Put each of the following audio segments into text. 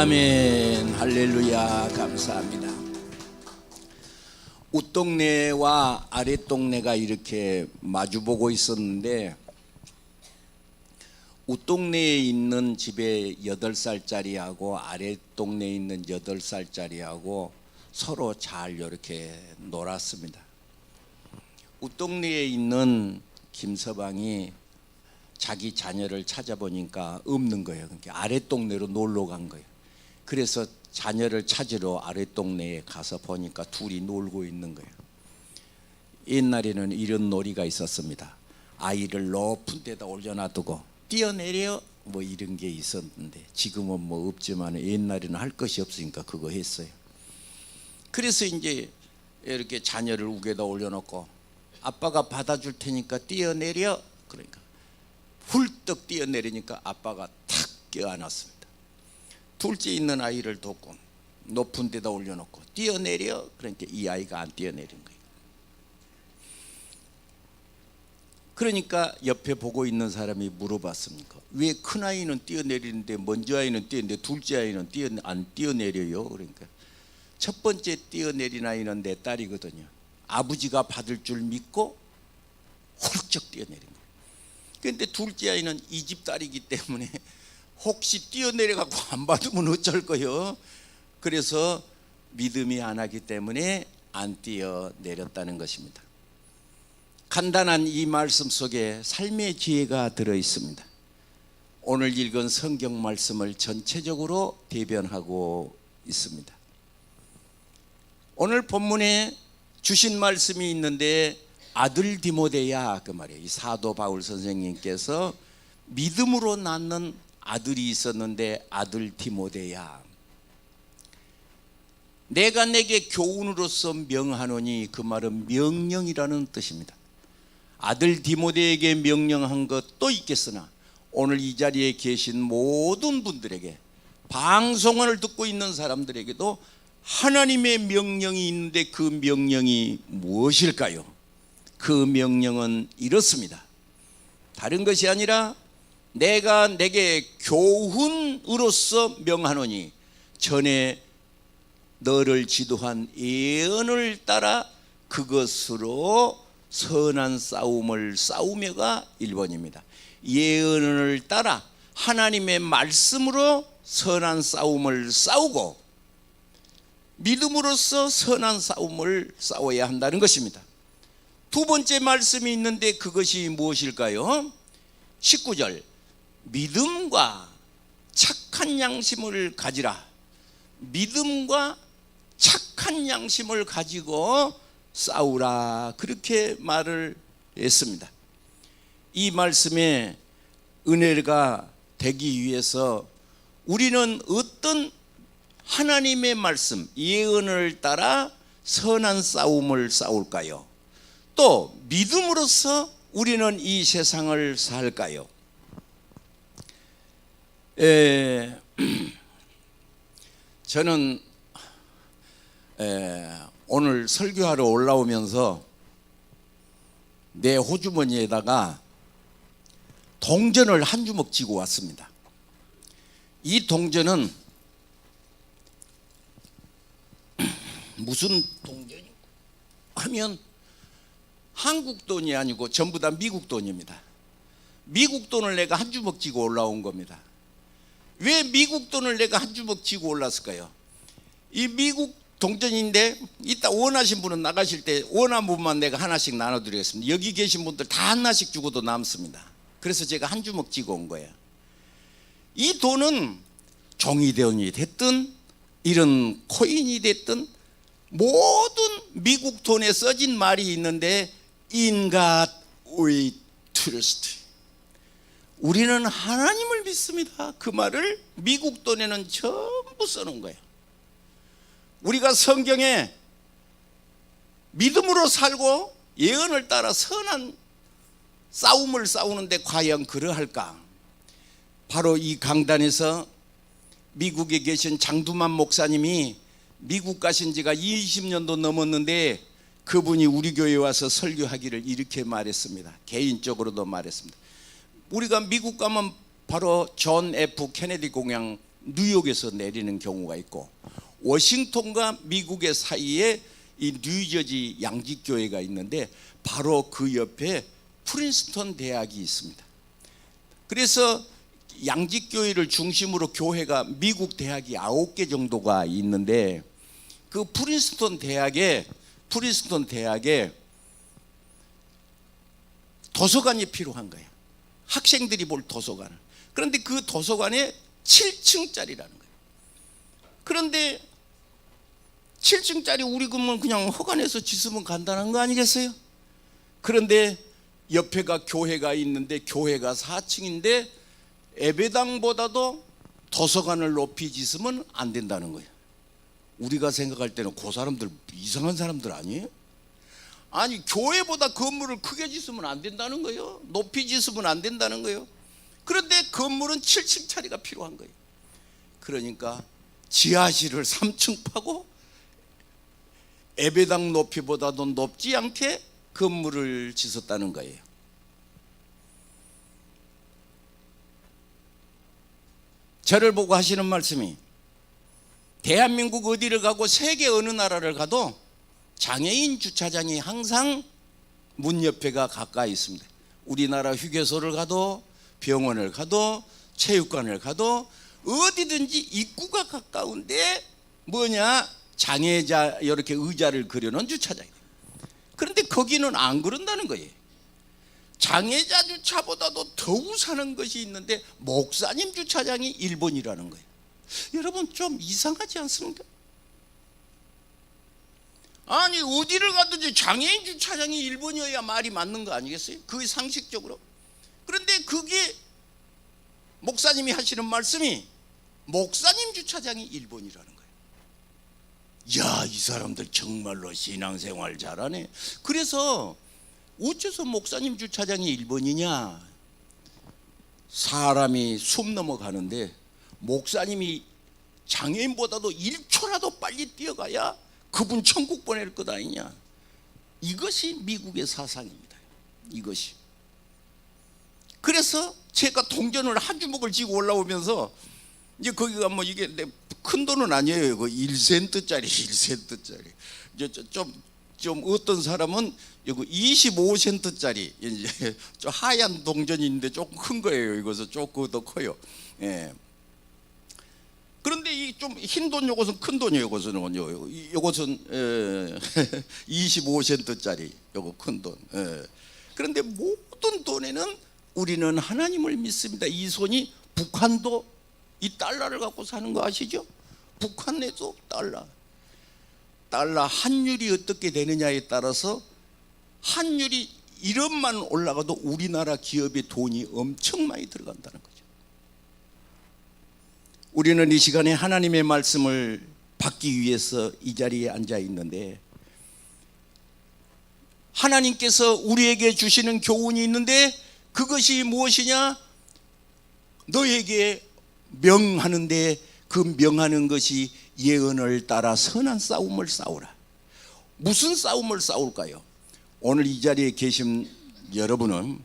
아멘. 할렐루야. 감사합니다. 윗동네와 아랫동네가 이렇게 마주보고 있었는데, 윗동네에 있는 집에 8살짜리하고 아랫동네에 있는 8살짜리하고 서로 잘 이렇게 놀았습니다. 윗동네에 있는 김서방이 자기 자녀를 찾아보니까 없는 거예요. 그러니까 아랫동네로 놀러 간 거예요. 그래서 자녀를 찾으러 아랫동네에 가서 보니까 둘이 놀고 있는 거예요. 옛날에는 이런 놀이가 있었습니다. 아이를 높은 데다 올려놔두고 뛰어내려 뭐 이런 게 있었는데, 지금은 뭐 없지만 옛날에는 할 것이 없으니까 그거 했어요. 그래서 이제 이렇게 자녀를 우에다 올려놓고 아빠가 받아줄 테니까 뛰어내려, 그러니까 훌떡 뛰어내리니까 아빠가 탁 껴안았습니다. 둘째 있는 아이를 돕고 높은 데다 올려놓고 뛰어내려, 그러니까 이 아이가 안 뛰어내린 거예요. 그러니까 옆에 보고 있는 사람이 물어봤습니까? 왜 큰 아이는 뛰어내리는데 먼저 아이는 뛰어내리는데 둘째 아이는 안 뛰어내려요? 그러니까 첫 번째 뛰어내린 아이는 내 딸이거든요. 아버지가 받을 줄 믿고 훌쩍 뛰어내린 거예요. 그런데 둘째 아이는 이 집 딸이기 때문에 혹시 뛰어내려갖고 안 받으면 어쩔 거요. 그래서 믿음이 안 하기 때문에 안 뛰어내렸다는 것입니다. 간단한 이 말씀 속에 삶의 지혜가 들어 있습니다. 오늘 읽은 성경 말씀을 전체적으로 대변하고 있습니다. 오늘 본문에 주신 말씀이 있는데, 아들 디모데야, 그 말이에요. 이 사도 바울 선생님께서 믿음으로 낳는 아들이 있었는데, 아들 디모데야, 내가 내게 교훈으로서 명하노니, 그 말은 명령이라는 뜻입니다. 아들 디모데에게 명령한 것 또 있겠으나 오늘 이 자리에 계신 모든 분들에게, 방송을 듣고 있는 사람들에게도 하나님의 명령이 있는데, 그 명령이 무엇일까요? 그 명령은 이렇습니다. 다른 것이 아니라 내가 내게 교훈으로서 명하노니, 전에 너를 지도한 예언을 따라 그것으로 선한 싸움을 싸우며가 1번입니다. 예언을 따라 하나님의 말씀으로 선한 싸움을 싸우고 믿음으로써 선한 싸움을 싸워야 한다는 것입니다. 두 번째 말씀이 있는데, 그것이 무엇일까요? 19절, 믿음과 착한 양심을 가지라. 믿음과 착한 양심을 가지고 싸우라, 그렇게 말을 했습니다. 이 말씀에 은혜가 되기 위해서 우리는 어떤 하나님의 말씀, 예언을 따라 선한 싸움을 싸울까요? 또 믿음으로써 우리는 이 세상을 살까요? 저는 오늘 설교하러 올라오면서 내 호주머니에다가 동전을 한 주먹 쥐고 왔습니다. 이 동전은 무슨 동전이 하면 한국 돈이 아니고 전부 다 미국 돈입니다. 미국 돈을 내가 한 주먹 쥐고 올라온 겁니다. 왜 미국 돈을 내가 한 주먹 쥐고 올랐을까요? 이 미국 동전인데, 이따 원하신 분은 나가실 때 원한 분만 내가 하나씩 나눠드리겠습니다. 여기 계신 분들 다 하나씩 주고도 남습니다. 그래서 제가 한 주먹 쥐고 온 거예요. 이 돈은 종이돈이 됐든 이런 코인이 됐든 모든 미국 돈에 써진 말이 있는데, In God we trust. 우리는 하나님을 믿습니다. 그 말을 미국 돈에는 전부 써놓은 거예요. 우리가 성경에 믿음으로 살고 예언을 따라 선한 싸움을 싸우는데 과연 그러할까? 바로 이 강단에서 미국에 계신 장두만 목사님이 미국 가신 지가 20년도 넘었는데, 그분이 우리 교회에 와서 설교하기를 이렇게 말했습니다. 개인적으로도 말했습니다. 우리가 미국 가면 바로 존 F 케네디 공장 뉴욕에서 내리는 경우가 있고, 워싱턴과 미국의 사이에 이 뉴저지 양지교회가 있는데 바로 그 옆에 프린스턴 대학이 있습니다. 그래서 양지교회를 중심으로 교회가 미국 대학이 9개 정도가 있는데, 그 프린스턴 대학에 도서관이 필요한 거예요. 학생들이 볼 도서관을. 그런데 그 도서관에 7층짜리라는 거예요. 그런데 7층짜리 우리 그냥 허관에서 짓으면 간단한 거 아니겠어요? 그런데 옆에가 교회가 있는데 교회가 4층인데 예배당보다도 도서관을 높이 짓으면 안 된다는 거예요. 우리가 생각할 때는 그 사람들 이상한 사람들 아니에요? 아니, 교회보다 건물을 크게 짓으면 안 된다는 거예요. 높이 짓으면 안 된다는 거예요. 그런데 건물은 7층짜리가 필요한 거예요. 그러니까 지하실을 3층 파고 예배당 높이보다도 높지 않게 건물을 짓었다는 거예요. 저를 보고 하시는 말씀이, 대한민국 어디를 가고 세계 어느 나라를 가도 장애인 주차장이 항상 문 옆에가 가까이 있습니다. 우리나라 휴게소를 가도 병원을 가도 체육관을 가도 어디든지 입구가 가까운데 뭐냐, 장애자 이렇게 의자를 그려놓은 주차장이에요. 그런데 거기는 안 그런다는 거예요. 장애자 주차보다도 더 우선한 것이 있는데 목사님 주차장이 1번이라는 거예요. 여러분 좀 이상하지 않습니까? 아니, 어디를 가든지 장애인 주차장이 1번이어야 말이 맞는 거 아니겠어요? 그게 상식적으로. 그런데 그게 목사님이 하시는 말씀이 목사님 주차장이 1번이라는 거예요. 야, 이 사람들 정말로 신앙생활 잘하네. 그래서 어째서 목사님 주차장이 1번이냐? 사람이 숨 넘어가는데 목사님이 장애인보다도 1초라도 빨리 뛰어가야 그분 천국 보낼 것 아니냐? 이것이 미국의 사상입니다. 이것이. 그래서 제가 동전을 한 주먹을 쥐고 올라오면서, 이제 거기가 뭐 이게 큰 돈은 아니에요. 그 1센트짜리. 좀 어떤 사람은 이거 25센트짜리 이제 좀 하얀 동전인데 조금 큰 거예요. 이것은 조금 더 커요. 예. 그런데 이 좀 흰 돈, 요것은 큰 돈이에요. 요것은 25센트짜리 요거 큰 돈. 예. 그런데 모든 돈에는 우리는 하나님을 믿습니다. 이 손이 북한도 이 달러를 갖고 사는 거 아시죠? 북한에도 달러 환율이 어떻게 되느냐에 따라서 환율이 1원만 올라가도 우리나라 기업의 돈이 엄청 많이 들어간다는 거죠. 우리는 이 시간에 하나님의 말씀을 받기 위해서 이 자리에 앉아 있는데, 하나님께서 우리에게 주시는 교훈이 있는데 그것이 무엇이냐? 너에게 명하는데 그 명하는 것이 예언을 따라 선한 싸움을 싸우라. 무슨 싸움을 싸울까요? 오늘 이 자리에 계신 여러분은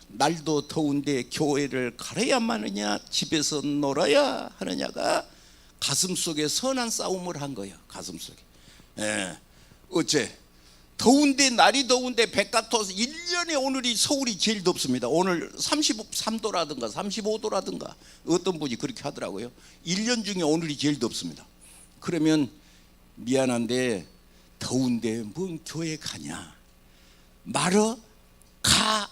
날도 더운데 교회를 가려야만 하느냐, 집에서 놀아야 하느냐가 가슴속에 선한 싸움을 한 거예요. 가슴속에. 예. 어째? 더운데, 날이 더운데 백화토 1년에 오늘이 서울이 제일 덥습니다. 오늘 33도라든가 35도라든가 어떤 분이 그렇게 하더라고요. 1년 중에 오늘이 제일 덥습니다. 그러면 미안한데 더운데 뭔 교회 가냐? 말어? 가?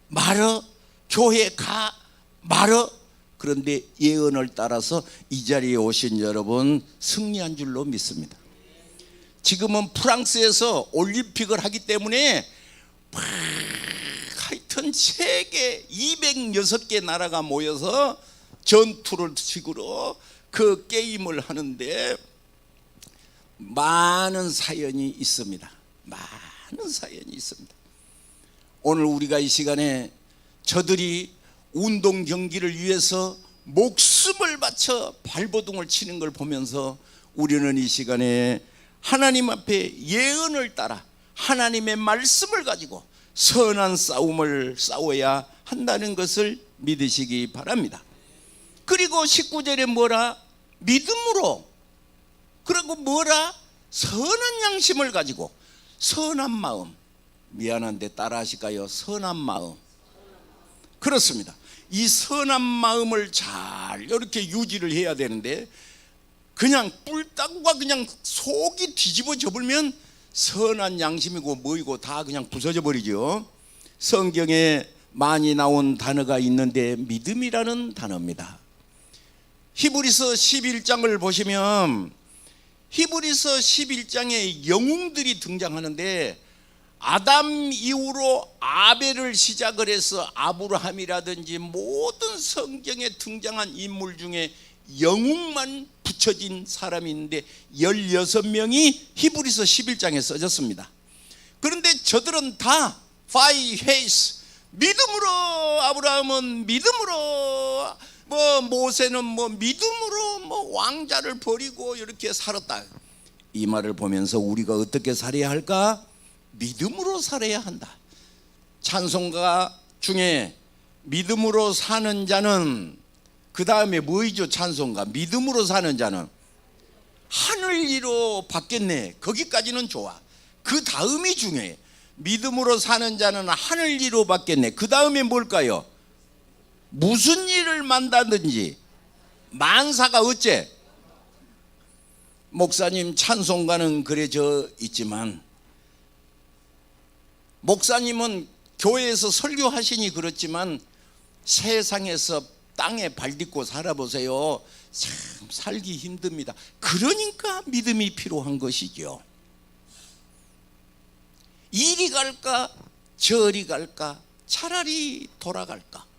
말어? 교회 가? 말어? 그런데 예언을 따라서 이 자리에 오신 여러분 승리한 줄로 믿습니다. 지금은 프랑스에서 올림픽을 하기 때문에 하여튼 세계 206개 나라가 모여서 전투를 식으로 그 게임을 하는데 많은 사연이 있습니다. 많은 사연이 있습니다. 오늘 우리가 이 시간에 저들이 운동 경기를 위해서 목숨을 바쳐 발버둥을 치는 걸 보면서 우리는 이 시간에 하나님 앞에 예언을 따라 하나님의 말씀을 가지고 선한 싸움을 싸워야 한다는 것을 믿으시기 바랍니다. 그리고 19절에 뭐라? 믿음으로. 그리고 뭐라? 선한 양심을 가지고. 선한 마음. 미안한데 따라하실까요? 선한 마음. 그렇습니다. 이 선한 마음을 잘 이렇게 유지를 해야 되는데, 그냥 뿔따구가 그냥 속이 뒤집어져 버리면 선한 양심이고 뭐이고 다 그냥 부서져 버리죠. 성경에 많이 나온 단어가 있는데 믿음이라는 단어입니다. 히브리서 11장을 보시면 히브리서 11장에 영웅들이 등장하는데, 아담 이후로 아벨을 시작을 해서 아브라함이라든지 모든 성경에 등장한 인물 중에 영웅만 붙여진 사람이 있는데 16명이 히브리서 11장에 써졌습니다. 그런데 저들은 다 by faith, 믿음으로, 아브라함은 믿음으로, 모세는 믿음으로 왕자를 버리고 이렇게 살았다. 이 말을 보면서 우리가 어떻게 살아야 할까? 믿음으로 살아야 한다. 찬송가 중에 믿음으로 사는 자는, 그 다음에 뭐이죠? 찬송가 믿음으로 사는 자는 하늘 위로 받겠네. 거기까지는 좋아. 그 다음이 중요해. 믿음으로 사는 자는 하늘 위로 받겠네. 그 다음에 뭘까요? 무슨 일을 만다든지 만사가 어째? 목사님 찬송가는 그래져 있지만, 목사님은 교회에서 설교하시니 그렇지만 세상에서 땅에 발 딛고 살아보세요. 참 살기 힘듭니다. 그러니까 믿음이 필요한 것이죠. 이리 갈까 저리 갈까 차라리 돌아갈까,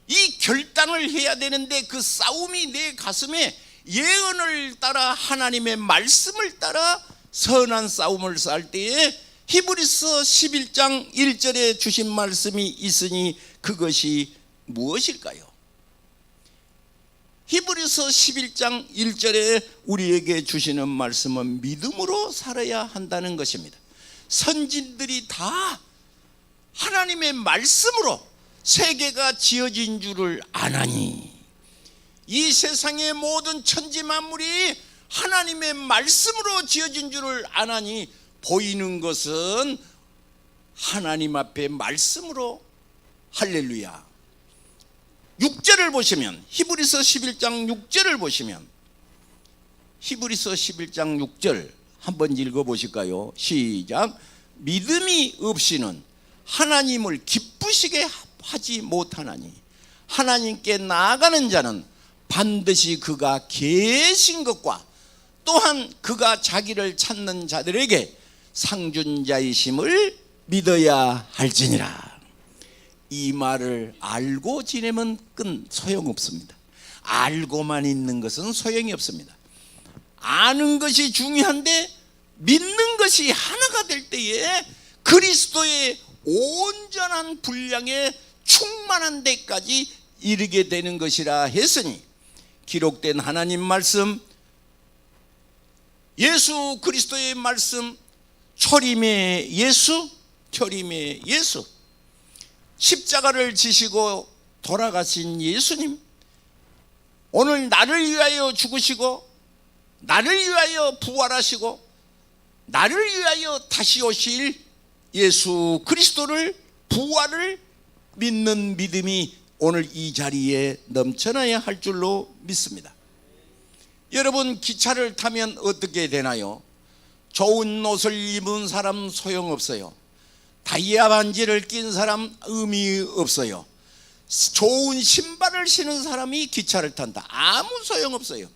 이 결단을 해야 되는데, 그 싸움이 내 가슴에 예언을 따라 하나님의 말씀을 따라 선한 싸움을 쌀 때에 히브리서 11장 1절에 주신 말씀이 있으니 그것이 무엇일까요? 히브리서 11장 1절에 우리에게 주시는 말씀은 믿음으로 살아야 한다는 것입니다. 선진들이 다 하나님의 말씀으로 세계가 지어진 줄을 아나니, 이 세상의 모든 천지 만물이 하나님의 말씀으로 지어진 줄을 아나니, 보이는 것은 하나님 앞에 말씀으로. 할렐루야. 6절을 보시면, 히브리서 11장 6절을 보시면, 히브리서 11장 6절 한번 읽어보실까요? 시작. 믿음이 없이는 하나님을 기쁘시게 하지 못하나니, 하나님께 나아가는 자는 반드시 그가 계신 것과 또한 그가 자기를 찾는 자들에게 상준자이심을 믿어야 할지니라. 이 말을 알고 지내면 소용없습니다. 알고만 있는 것은 소용이 없습니다. 아는 것이 중요한데 믿는 것이 하나가 될 때에 그리스도의 온전한 분량에 충만한 데까지 이르게 되는 것이라 했으니, 기록된 하나님 말씀, 예수 그리스도의 말씀, 초림의 예수, 초림의 예수, 십자가를 지시고 돌아가신 예수님, 오늘 나를 위하여 죽으시고 나를 위하여 부활하시고 나를 위하여 다시 오실 예수 그리스도를, 부활을 믿는 믿음이 오늘 이 자리에 넘쳐나야 할 줄로 믿습니다. 여러분, 기차를 타면 어떻게 되나요? 좋은 옷을 입은 사람 소용없어요. 다이아 반지를 낀 사람 의미 없어요. 좋은 신발을 신은 사람이 기차를 탄다. 아무 소용없어요.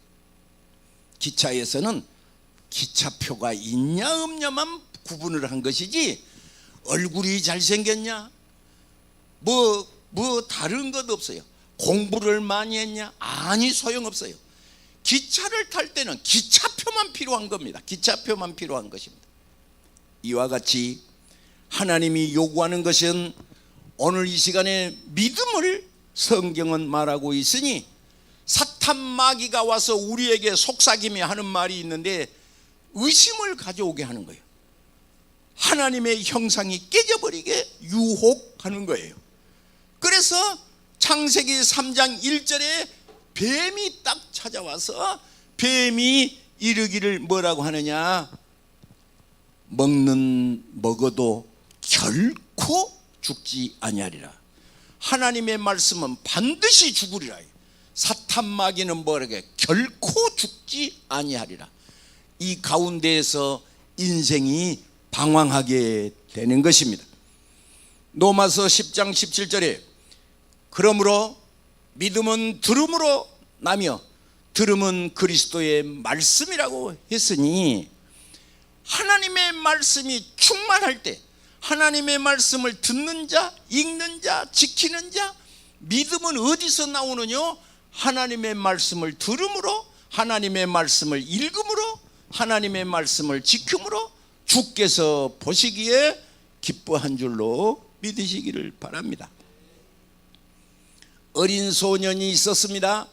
기차에서는 기차표가 있냐 없냐만 구분을 한 것이지, 얼굴이 잘생겼냐, 뭐 다른 것 없어요. 공부를 많이 했냐, 아니 소용없어요. 기차를 탈 때는 기차표만 필요한 겁니다. 기차표만 필요한 것입니다. 이와 같이 하나님이 요구하는 것은 오늘 이 시간에 믿음을 성경은 말하고 있으니, 사탄 마귀가 와서 우리에게 속삭이며 하는 말이 있는데 의심을 가져오게 하는 거예요. 하나님의 형상이 깨져버리게 유혹하는 거예요. 그래서 창세기 3장 1절에 뱀이 딱 찾아와서 뱀이 이르기를 뭐라고 하느냐, 먹어도 결코 죽지 아니하리라. 하나님의 말씀은 반드시 죽으리라. 사탄 마귀는 뭐라게, 결코 죽지 아니하리라. 이 가운데에서 인생이 방황하게 되는 것입니다. 로마서 10장 17절에 그러므로 믿음은 들음으로 나며 들음은 그리스도의 말씀이라고 했으니, 하나님의 말씀이 충만할 때 하나님의 말씀을 듣는 자, 읽는 자, 지키는 자, 믿음은 어디서 나오느냐? 하나님의 말씀을 들음으로, 하나님의 말씀을 읽음으로, 하나님의 말씀을 지킴으로 주께서 보시기에 기뻐한 줄로 믿으시기를 바랍니다. 어린 소년이 있었습니다.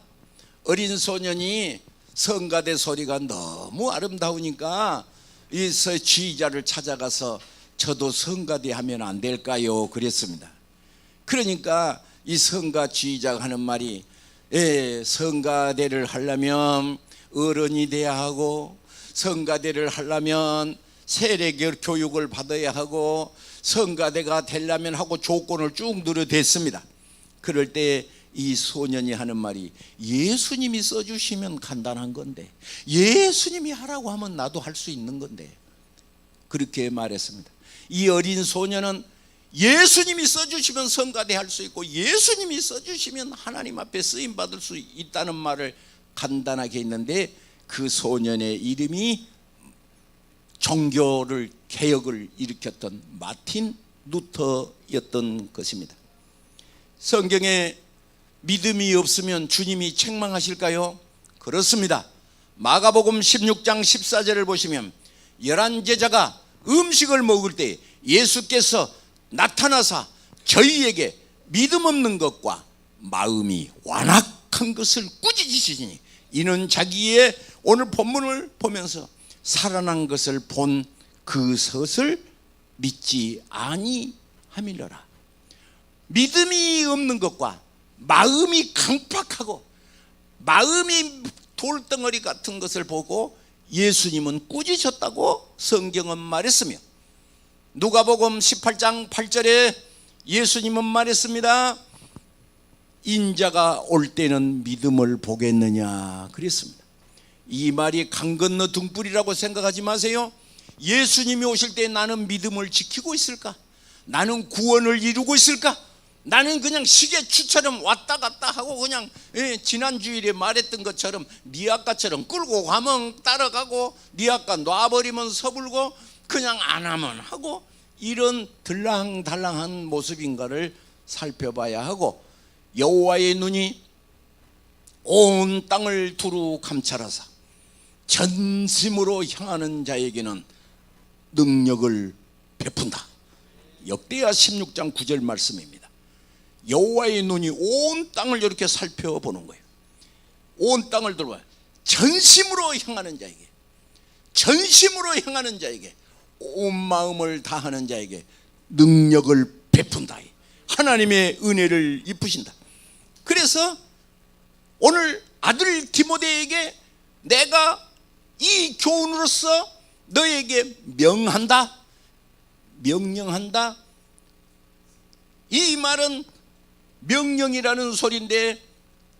어린 소년이 성가대 소리가 너무 아름다우니까 이 지휘자를 찾아가서 저도 성가대 하면 안 될까요? 그랬습니다. 그러니까 이 성가 지휘자가 하는 말이, 성가대를 하려면 어른이 돼야 하고, 성가대를 하려면 세례 교육을 받아야 하고, 성가대가 되려면 하고 조건을 쭉 늘어댔습니다. 그럴 때 이 소년이 하는 말이, 예수님이 써주시면 간단한 건데, 예수님이 하라고 하면 나도 할 수 있는 건데, 그렇게 말했습니다. 이 어린 소년은 예수님이 써주시면 성가대 할 수 있고, 예수님이 써주시면 하나님 앞에 쓰임받을 수 있다는 말을 간단하게 했는데, 그 소년의 이름이 종교를 개혁을 일으켰던 마틴 루터였던 것입니다. 성경에 믿음이 없으면 주님이 책망하실까요? 그렇습니다. 마가복음 16장 14절을 보시면 11제자가 음식을 먹을 때 예수께서 나타나사 저희에게 믿음 없는 것과 마음이 완악한 것을 꾸짖으시니, 이는 자기의 오늘 본문을 보면서 살아난 것을 본 그 것을 믿지 아니함이로라. 믿음이 없는 것과 마음이 강팍하고 마음이 돌덩어리 같은 것을 보고 예수님은 꾸짖으셨다고 성경은 말했으며, 누가복음 18장 8절에 예수님은 말했습니다. 인자가 올 때는 믿음을 보겠느냐 그랬습니다. 이 말이 강 건너 등불이라고 생각하지 마세요. 예수님이 오실 때 나는 믿음을 지키고 있을까? 나는 구원을 이루고 있을까? 나는 그냥 시계추처럼 왔다 갔다 하고 그냥 지난 주일에 말했던 것처럼 니아까처럼 끌고 가면 따라가고, 니아까 놔버리면 서불고, 그냥 안 하면 하고, 이런 들랑달랑한 모습인가를 살펴봐야 하고, 여호와의 눈이 온 땅을 두루 감찰하사 전심으로 향하는 자에게는 능력을 베푼다. 역대하 16장 9절 말씀입니다. 여호와의 눈이 온 땅을 이렇게 살펴보는 거예요. 온 땅을 들어봐요. 전심으로 향하는 자에게, 전심으로 향하는 자에게, 온 마음을 다하는 자에게 능력을 베푼다. 하나님의 은혜를 입으신다. 그래서 오늘 아들 디모데에게 내가 이 교훈으로서 너에게 명한다, 명령한다. 이 말은 명령이라는 소리인데,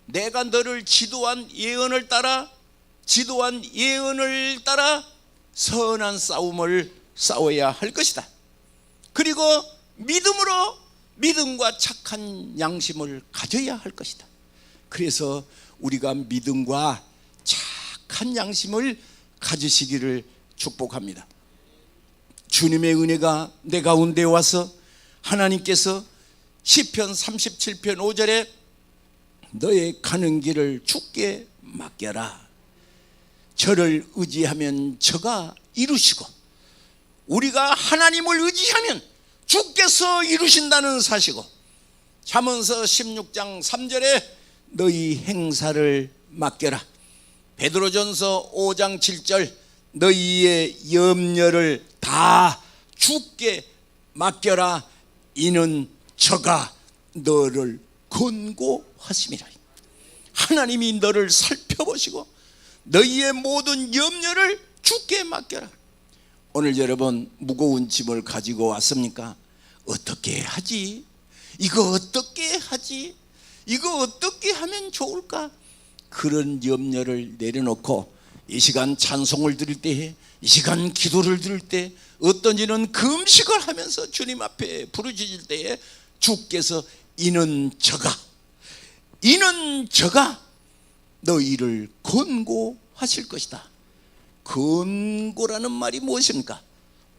내가 너를 지도한 예언을 따라 선한 싸움을 싸워야 할 것이다. 그리고 믿음으로 믿음과 착한 양심을 가져야 할 것이다. 그래서 우리가 믿음과 착한 양심을 가지시기를 축복합니다. 주님의 은혜가 내 가운데 와서 하나님께서 시편 37편 5절에 너의 가는 길을 주께 맡겨라. 저를 의지하면 저가 이루시고, 우리가 하나님을 의지하면 주께서 이루신다는 사실이고, 잠언서 16장 3절에 너희 행사를 맡겨라. 베드로전서 5장 7절 너희의 염려를 다 주께 맡겨라. 이는 저가 너를 권고하심이라. 하나님이 너를 살펴보시고 너희의 모든 염려를 주께 맡겨라. 오늘 여러분 무거운 짐을 가지고 왔습니까? 어떻게 하지? 이거 어떻게 하지? 이거 어떻게 하면 좋을까? 그런 염려를 내려놓고 이 시간 찬송을 드릴 때에, 이 시간 기도를 드릴 때, 어떤 이는 금식을 하면서 주님 앞에 부르짖을 때에 주께서 이는 저가 너희를 권고하실 것이다. 권고라는 말이 무엇입니까?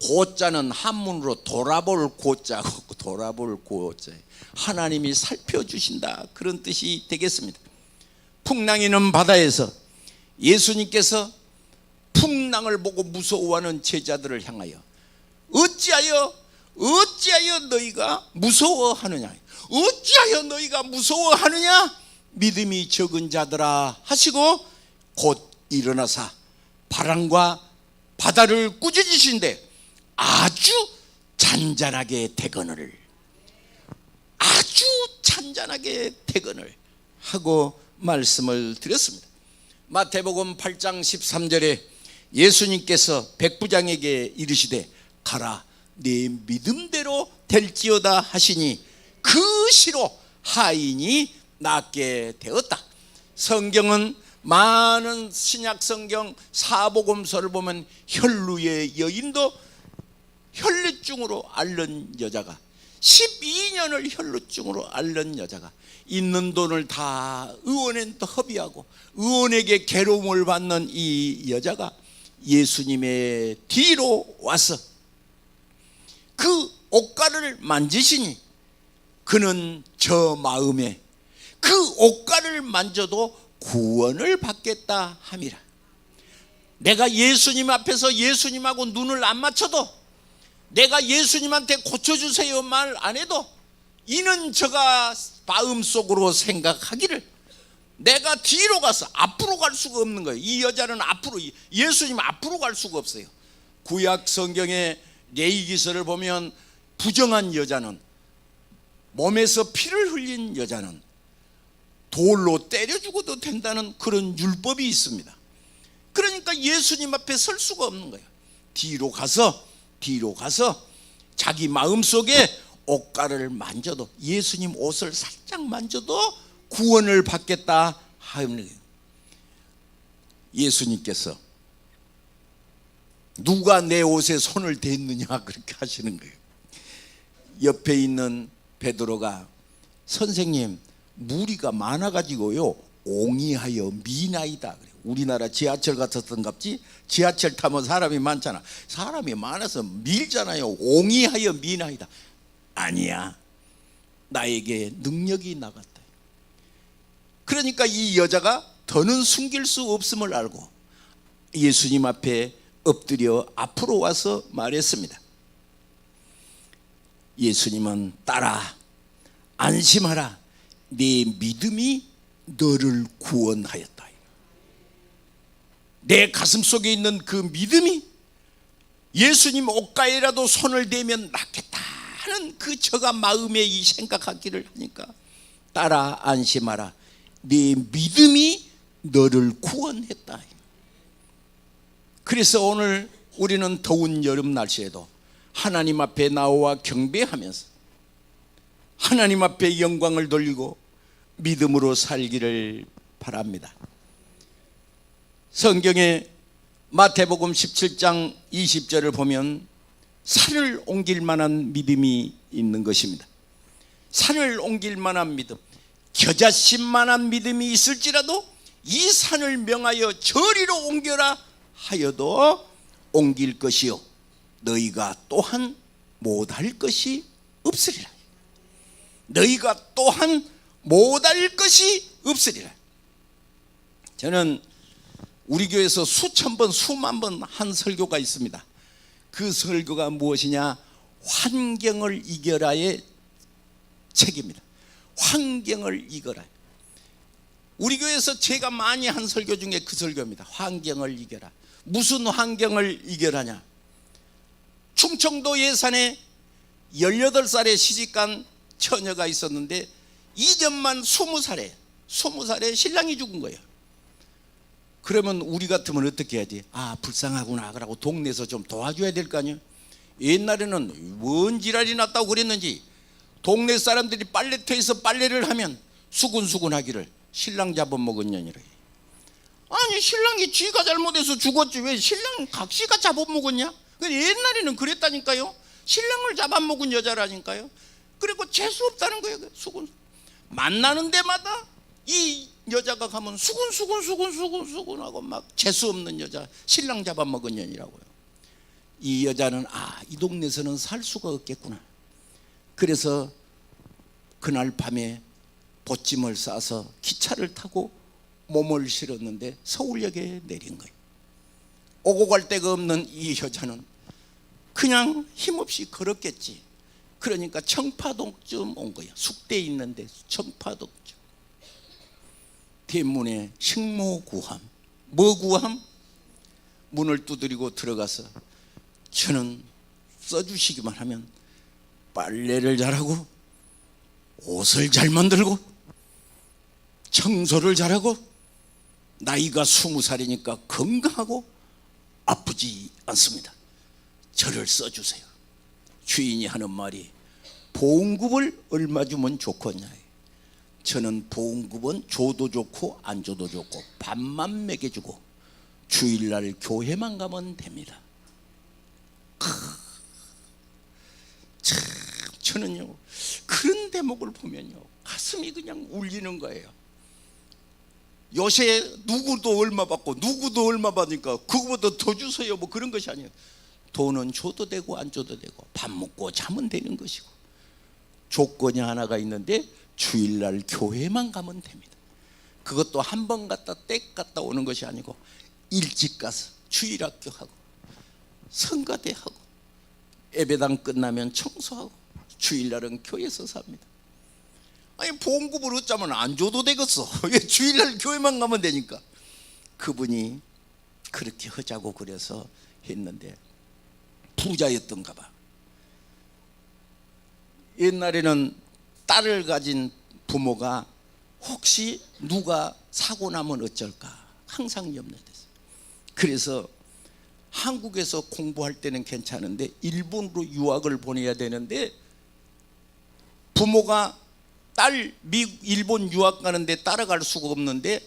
고자는 한문으로 돌아볼 고자고, 돌아볼 고자, 하나님이 살펴주신다, 그런 뜻이 되겠습니다. 풍랑이는 바다에서 예수님께서 풍랑을 보고 무서워하는 제자들을 향하여 어찌하여 너희가 무서워하느냐, 어찌하여 너희가 무서워하느냐, 믿음이 적은 자들아 하시고 곧 일어나사 바람과 바다를 꾸짖으신데 아주 잔잔하게 대건을 하고 말씀을 드렸습니다. 마태복음 8장 13절에 예수님께서 백부장에게 이르시되 가라, 네 믿음대로 될지어다 하시니 그 시로 하인이 낫게 되었다. 성경은 많은 신약 성경 사복음서를 보면 혈루의 여인도 혈루증으로 앓는 여자가, 12년을 혈루증으로 앓는 여자가 있는 돈을 다 의원에 허비하고 의원에게 괴로움을 받는 이 여자가 예수님의 뒤로 와서 그 옷가를 만지시니 그는 저 마음에 그 옷가를 만져도 구원을 받겠다 함이라. 내가 예수님 앞에서 예수님하고 눈을 안 맞춰도, 내가 예수님한테 고쳐주세요 말 안 해도 이는 저가 마음속으로 생각하기를 내가 뒤로 가서 앞으로 갈 수가 없는 거예요. 이 여자는 앞으로, 예수님 앞으로 갈 수가 없어요. 구약 성경의 레위기서를 보면 부정한 여자는, 몸에서 피를 흘린 여자는 돌로 때려 죽어도 된다는 그런 율법이 있습니다. 그러니까 예수님 앞에 설 수가 없는 거예요. 뒤로 가서 자기 마음속에 옷가를 만져도, 예수님 옷을 살짝 만져도 구원을 받겠다 하는, 예수님께서 누가 내 옷에 손을 댔느냐 그렇게 하시는 거예요. 옆에 있는 베드로가 선생님 무리가 많아가지고요 옹이하여 미나이다. 우리나라 지하철 같았던갑지? 지하철 타면 사람이 많잖아. 사람이 많아서 밀잖아요. 옹이하여 미나이다. 아니야, 나에게 능력이 나갔다. 그러니까 이 여자가 더는 숨길 수 없음을 알고 예수님 앞에 엎드려 앞으로 와서 말했습니다. 예수님은 딸아 안심하라, 네 믿음이 너를 구원하였다. 내 가슴 속에 있는 그 믿음이 예수님 옷가에라도 손을 대면 낫겠다 하는 그 저가 마음에 이 생각하기를 하니까 딸아 안심하라, 네 믿음이 너를 구원했다. 그래서 오늘 우리는 더운 여름 날씨에도 하나님 앞에 나와 경배하면서 하나님 앞에 영광을 돌리고 믿음으로 살기를 바랍니다. 성경에 마태복음 17장 20절을 보면 산을 옮길 만한 믿음이 있는 것입니다. 산을 옮길 만한 믿음, 겨자씨 만한 믿음이 있을지라도 이 산을 명하여 저리로 옮겨라 하여도 옮길 것이요 너희가 또한 못할 것이 없으리라. 너희가 또한 못할 것이 없으리라. 저는 우리 교회에서 수천 번 수만 번 한 설교가 있습니다. 그 설교가 무엇이냐? 환경을 이겨라의 책입니다. 환경을 이겨라. 우리 교회에서 제가 많이 한 설교 중에 그 설교입니다. 환경을 이겨라. 무슨 환경을 이겨라냐? 충청도 예산에 18살에 시집간 처녀가 있었는데 2년만 20살에 신랑이 죽은 거예요. 그러면 우리 같으면 어떻게 해야지? 아, 불쌍하구나 그러고 동네에서 좀 도와줘야 될 거 아니에요. 옛날에는 뭔 지랄이 났다고 그랬는지 동네 사람들이 빨래터에서 빨래를 하면 수군수군하기를 신랑 잡아먹은 년이래. 아니, 신랑이 쥐가 잘못해서 죽었지 왜 신랑 각시가 잡아먹었냐? 옛날에는 그랬다니까요. 신랑을 잡아먹은 여자라니까요. 그리고 재수 없다는 거예요. 수군 만나는 데마다 이 여자가 가면 수군하고 막 재수 없는 여자, 신랑 잡아먹은 년이라고요. 이 여자는 이 동네에서는 살 수가 없겠구나. 그래서 그날 밤에 보찜을 싸서 기차를 타고 몸을 실었는데 서울역에 내린 거예요. 오고 갈 데가 없는 이 여자는 그냥 힘없이 걸었겠지. 그러니까 청파동쯤 온 거야. 숙대에 있는데 청파동쯤. 대문에 식모구함. 뭐 구함? 문을 두드리고 들어가서 저는 써주시기만 하면 빨래를 잘하고 옷을 잘 만들고 청소를 잘하고 나이가 20살이니까 건강하고 아프지 않습니다. 저를 써주세요. 주인이 하는 말이 보응급을 얼마 주면 좋겠냐. 저는 보응급은 줘도 좋고 안 줘도 좋고 밥만 먹여주고 주일날 교회만 가면 됩니다. 참, 저는요 그런 대목을 보면요 가슴이 그냥 울리는 거예요. 요새 누구도 얼마 받고 누구도 얼마 받으니까 그거보다 더 주세요 뭐 그런 것이 아니에요. 돈은 줘도 되고 안 줘도 되고 밥 먹고 자면 되는 것이고 조건이 하나가 있는데 주일날 교회만 가면 됩니다. 그것도 한 번 갔다 땡 갔다 오는 것이 아니고 일찍 가서 주일학교 하고 성가대 하고 예배당 끝나면 청소하고 주일날은 교회에서 삽니다. 아니 보험급을 어쩌면 안 줘도 되겠어. 왜 주일날 교회만 가면 되니까. 그분이 그렇게 하자고 그래서 했는데 부자였던가 봐. 옛날에는 딸을 가진 부모가 혹시 누가 사고 나면 어쩔까 항상 염려됐어요. 그래서 한국에서 공부할 때는 괜찮은데 일본으로 유학을 보내야 되는데 부모가 딸 미국 일본 유학 가는데 따라갈 수가 없는데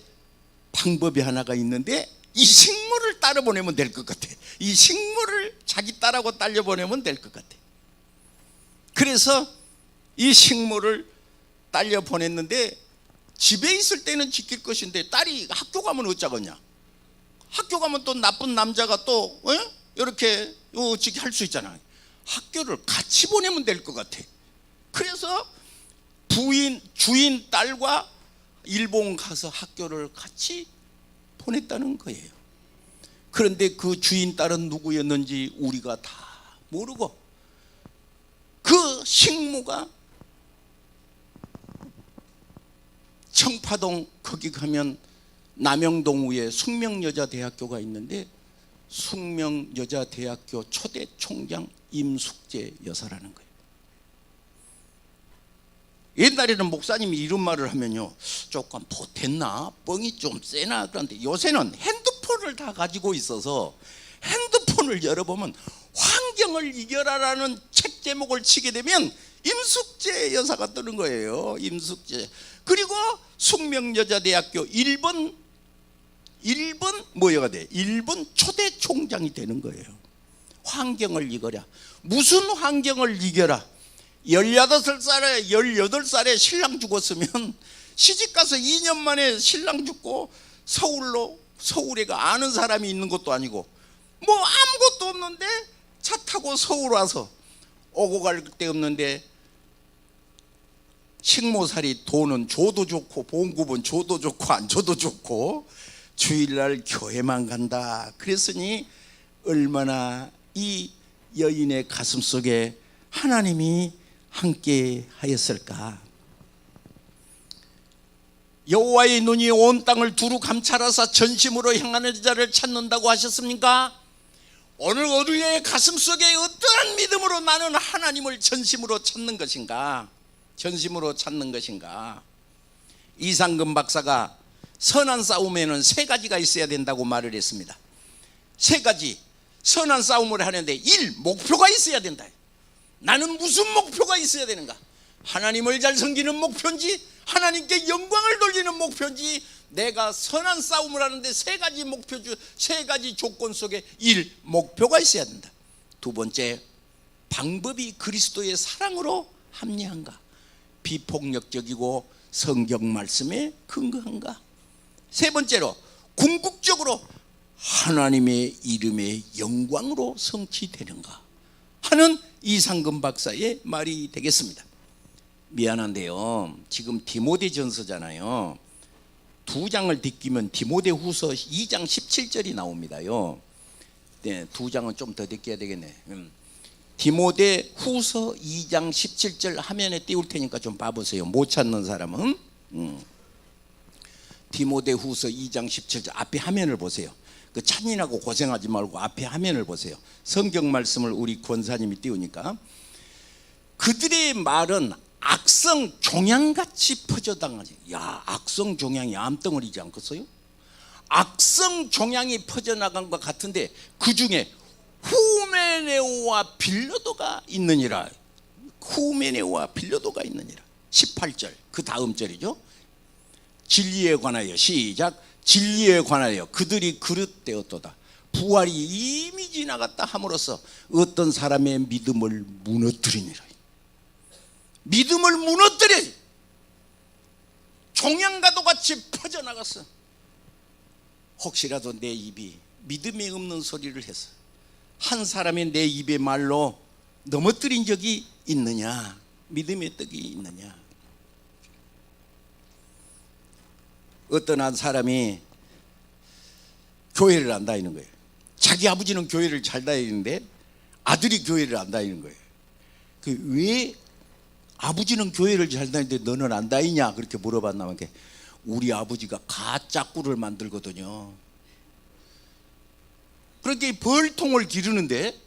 방법이 하나가 있는데 이 식물을 따라 보내면 될 것 같아. 이 식물을 자기 딸하고 딸려 보내면 될 것 같아. 그래서 이 식물을 딸려 보냈는데 집에 있을 때는 지킬 것인데 딸이 학교 가면 어쩌겠냐. 학교 가면 또 나쁜 남자가 또 이렇게 할 수 있잖아. 학교를 같이 보내면 될 것 같아. 그래서 주인 딸과 일본 가서 학교를 같이 보냈다는 거예요. 그런데 그 주인 딸은 누구였는지 우리가 다 모르고 그 식모가 청파동 거기 가면 남영동 위에 숙명여자대학교가 있는데 숙명여자대학교 초대 총장 임숙재 여사라는 거예요. 옛날에는 목사님이 이런 말을 하면요 조금 보탰나 뻥이 좀 세나 그런데 요새는 핸드폰을 다 가지고 있어서 핸드폰을 열어보면 환경을 이겨라라는 책 제목을 치게 되면 임숙재 여사가 뜨는 거예요. 임숙재. 그리고 숙명여자대학교 1번 뭐여가 돼? 1번 초대 총장이 되는 거예요. 환경을 이겨라. 무슨 환경을 이겨라? 18살에 신랑 죽었으면 시집가서 2년 만에 신랑 죽고 서울에가 아는 사람이 있는 것도 아니고 뭐 아무것도 없는데 차 타고 서울 와서 오고 갈 데 없는데 식모살이 돈은 줘도 좋고 보험급은 줘도 좋고 안 줘도 좋고 주일날 교회만 간다. 그랬으니 얼마나 이 여인의 가슴 속에 하나님이 함께 하였을까. 여호와의 눈이 온 땅을 두루 감찰하사 전심으로 향하는 자를 찾는다고 하셨습니까? 오늘 우리의 가슴 속에 어떠한 믿음으로 나는 하나님을 전심으로 찾는 것인가? 전심으로 찾는 것인가? 이상금 박사가 선한 싸움에는 세 가지가 있어야 된다고 말을 했습니다. 세 가지. 선한 싸움을 하는데 1. 목표가 있어야 된다. 나는 무슨 목표가 있어야 되는가? 하나님을 잘 섬기는 목표인지, 하나님께 영광을 돌리는 목표인지, 내가 선한 싸움을 하는데 세 가지 목표 중 세 가지 조건 속에 1. 목표가 있어야 된다. 두 번째, 방법이 그리스도의 사랑으로 합리한가? 비폭력적이고 성경 말씀에 근거한가? 세 번째로, 궁극적으로 하나님의 이름의 영광으로 성취되는가 하는 이상금 박사의 말이 되겠습니다. 미안한데요, 지금 디모데전서잖아요. 두 장을 뒷기면 디모데후서 2장 17절이 나옵니다요. 네, 두 장은 좀 더 뒷겨야 되겠네. 디모데후서 2장 17절 화면에 띄울 테니까 좀 봐보세요. 못 찾는 사람은. 디모데후서 2장 17절 앞에 화면을 보세요. 그 찬인하고 고생하지 말고 앞에 화면을 보세요. 성경 말씀을 우리 권사님이 띄우니까, 그들의 말은 악성 종양같이 퍼져나가지. 야, 악성 종양이 암덩어리지 않겠어요? 악성 종양이 퍼져나간 것 같은데 그 중에 후메네오와 빌려도가 있느니라. 후메네오와 빌려도가 있느니라. 18절 그 다음 절이죠. 진리에 관하여, 시작. 진리에 관하여 그들이 그릇되었도다. 부활이 이미 지나갔다 함으로써 어떤 사람의 믿음을 무너뜨리니라. 믿음을 무너뜨려. 종양과도 같이 퍼져나갔어. 혹시라도 내 입이 믿음이 없는 소리를 해서 한 사람이 내 입의 말로 넘어뜨린 적이 있느냐? 믿음의 떡이 있느냐? 어떤 한 사람이 교회를 안 다니는 거예요. 자기 아버지는 교회를 잘 다니는데 아들이 교회를 안 다니는 거예요. 왜 아버지는 교회를 잘 다니는데 너는 안 다니냐? 그렇게 물어봤나면, 우리 아버지가 가짜 꿀을 만들거든요. 그렇게 벌통을 기르는데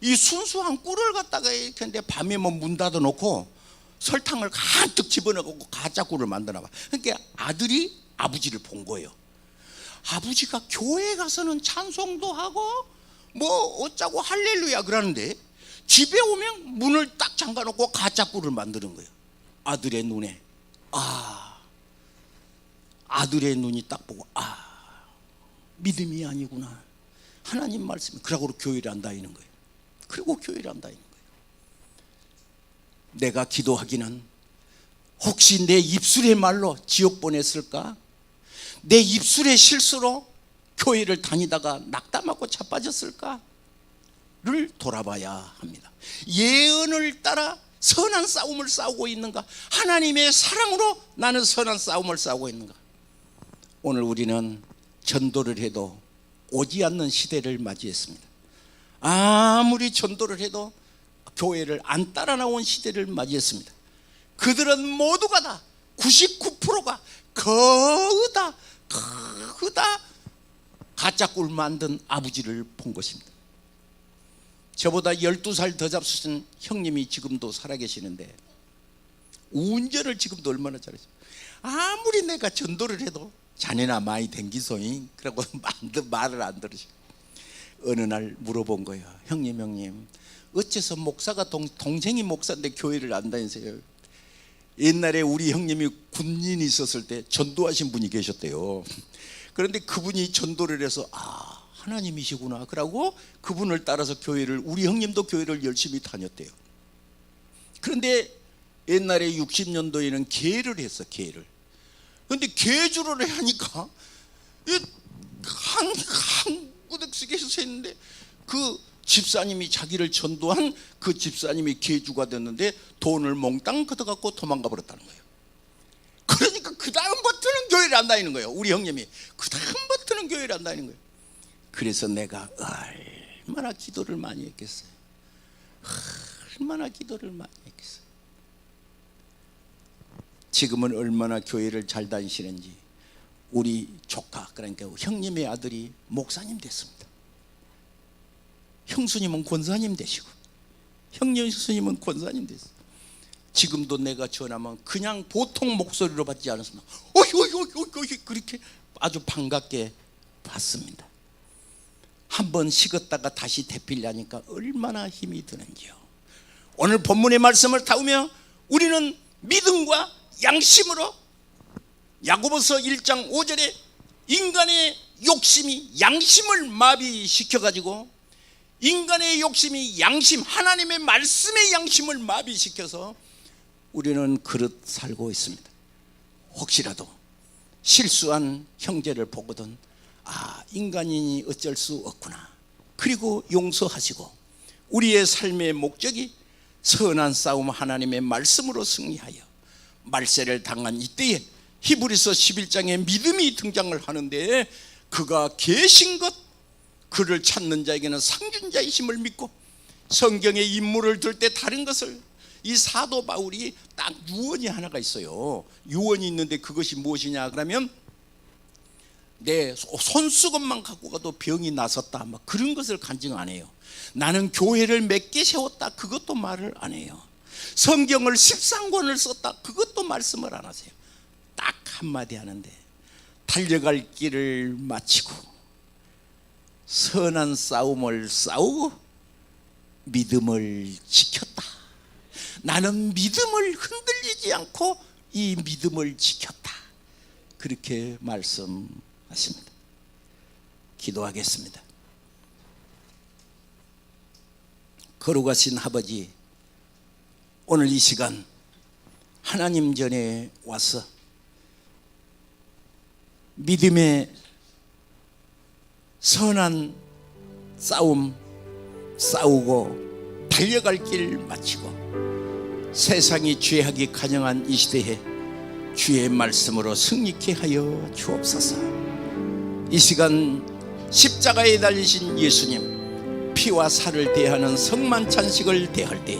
이 순수한 꿀을 갖다가 이렇게 하는데 밤에 문 닫아 놓고 설탕을 가득 집어넣고 가짜 꿀을 만드나 봐. 그러니까 아들이 아버지를 본 거예요. 아버지가 교회 가서는 찬송도 하고 뭐 어쩌고 할렐루야 그러는데 집에 오면 문을 딱 잠가 놓고 가짜 꿀을 만드는 거예요. 아들의 눈에. 아들의 눈이 딱 보고, 믿음이 아니구나. 하나님 말씀이. 그러고 교회를 안 다니는 거예요. 그리고 교회를 안 다니는 거예요. 내가 기도하기는 혹시 내 입술의 말로 지옥 보냈을까? 내 입술의 실수로 교회를 다니다가 낙담하고 자빠졌을까를 돌아봐야 합니다. 예언을 따라 선한 싸움을 싸우고 있는가? 하나님의 사랑으로 나는 선한 싸움을 싸우고 있는가? 오늘 우리는 전도를 해도 오지 않는 시대를 맞이했습니다. 아무리 전도를 해도 교회를 안 따라 나온 시대를 맞이했습니다. 그들은 모두가 다 99%가 거의 다 가짜 꿀 만든 아버지를 본 것입니다. 저보다 12살 더 잡수신 형님이 지금도 살아계시는데 운전을 지금도 얼마나 잘하죠. 아무리 내가 전도를 해도 자네나 많이 댕기소잉 그러고 말을 안 들으시고, 어느 날 물어본 거예요. 형님 어째서 목사가 동생이 목사인데 교회를 안 다니세요? 옛날에 우리 형님이 군인이 있었을 때 전도하신 분이 계셨대요. 그런데 그분이 전도를 해서 하나님이시구나 그러고 그분을 따라서 우리 형님도 교회를 열심히 다녔대요. 그런데 옛날에 60년도에는 계를 했어. 계를. 그런데 계주를 하니까 한 구석에 서 있는데 그 집사님이 자기를 전도한 그 집사님이 계주가 됐는데 돈을 몽땅 걷어갖고 도망가 버렸다는 거예요. 그러니까 그 다음부터는 교회를 안 다니는 거예요. 우리 형님이 그 다음부터는 교회를 안 다니는 거예요. 그래서 내가 얼마나 기도를 많이 했겠어요. 얼마나 기도를 많이 했겠어요. 지금은 얼마나 교회를 잘 다니시는지. 우리 조카, 그러니까 형님의 아들이 목사님 됐습니다. 형수님은 권사님 되시고 형님 스님은 권사님 됐어요. 지금도 내가 전하면 그냥 보통 목소리로 받지 않았습니다. 어이 그렇게 아주 반갑게 받습니다. 한번 식었다가 다시 되필려니까 얼마나 힘이 드는지요. 오늘 본문의 말씀을 다우며 우리는 믿음과 양심으로 야고보서 1장 5절에 인간의 욕심이 양심을 마비시켜가지고 인간의 욕심이 양심, 하나님의 말씀의 양심을 마비시켜서 우리는 그릇 살고 있습니다. 혹시라도 실수한 형제를 보거든 인간이니 어쩔 수 없구나. 그리고 용서하시고 우리의 삶의 목적이 선한 싸움 하나님의 말씀으로 승리하여 말세를 당한 이때에 히브리서 11장에 믿음이 등장을 하는데 그가 계신 것, 그를 찾는 자에게는 상준자이심을 믿고 성경의 인물을 들 때 다른 것을 이 사도 바울이 딱 유언이 하나가 있어요. 유언이 있는데 그것이 무엇이냐 그러면 내 손수건만 갖고 가도 병이 났었다 막 그런 것을 간증 안 해요. 나는 교회를 몇 개 세웠다 그것도 말을 안 해요. 성경을 13권을 썼다 그것도 말씀을 안 하세요. 딱 한마디 하는데 달려갈 길을 마치고 선한 싸움을 싸우고 믿음을 지켰다. 나는 믿음을 흔들리지 않고 이 믿음을 지켰다. 그렇게 말씀하십니다. 기도하겠습니다. 걸어가신 아버지, 오늘 이 시간 하나님 전에 와서 믿음의 선한 싸움 싸우고 달려갈 길 마치고 세상이 죄악이 가정한 이 시대에 주의 말씀으로 승리케 하여 주옵소서. 이 시간 십자가에 달리신 예수님 피와 살을 대하는 성만찬식을 대할 때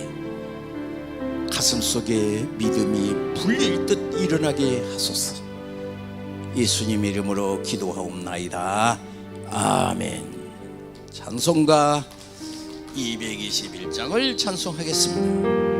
가슴속에 믿음이 불릴 듯 일어나게 하소서. 예수님 이름으로 기도하옵나이다. 아멘. 찬송가 221장을 찬송하겠습니다.